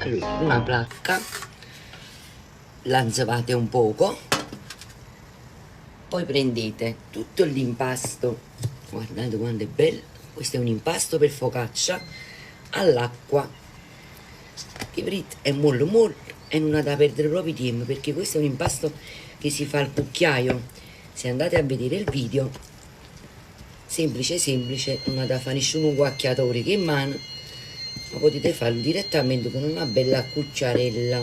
Allora, una placca, lanzavate un poco, poi prendete tutto l'impasto, guardate quanto è bello, questo è un impasto per focaccia all'acqua, che è molto molto e non ha da perdere proprio tempo, perché questo è un impasto che si fa al cucchiaio. Se andate a vedere il video, semplice semplice, non ha da fare nessun guacchiatore che in mano, ma potete farlo direttamente con una bella cucciarella.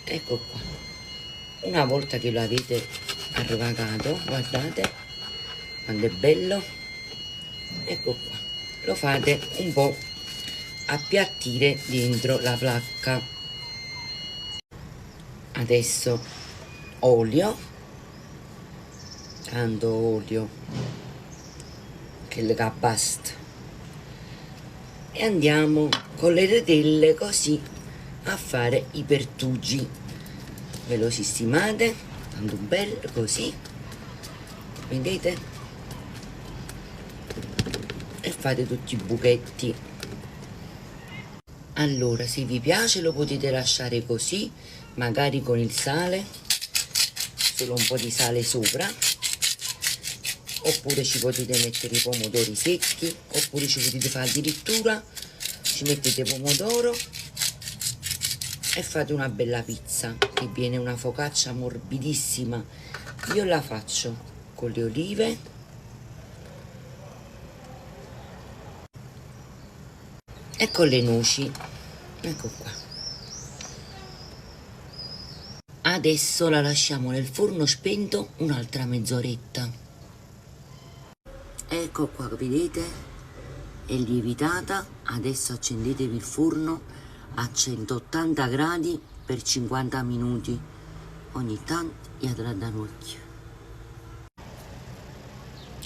Ecco qua, una volta che lo avete arrovagato, guardate quando è bello, ecco qua, lo fate un po' appiattire dentro la placca. Adesso olio, tanto olio che le basta, e andiamo con le rotelle così a fare i pertugi. Ve lo sistemate tanto bello così, vedete, e fate tutti i buchetti. Allora, se vi piace lo potete lasciare così, magari con il sale, solo un po' di sale sopra, oppure ci potete mettere i pomodori secchi, oppure ci potete fare addirittura, ci mettete pomodoro e fate una bella pizza, che viene una focaccia morbidissima. Io la faccio con le olive e con le noci, ecco qua. Adesso la lasciamo nel forno spento un'altra mezz'oretta. Ecco qua, vedete, è lievitata. Adesso accendetevi il forno a 180 gradi per 50 minuti, ogni tanto gli andrà da un occhio.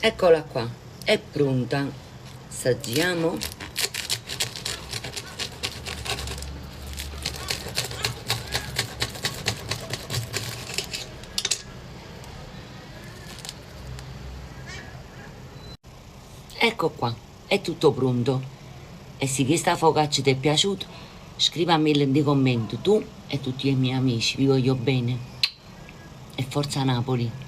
Eccola qua, è pronta, assaggiamo. Ecco qua, è tutto pronto. E se questa focaccia ti è piaciuta, scrivami nei commenti, tu e tutti i miei amici, vi voglio bene. E forza Napoli!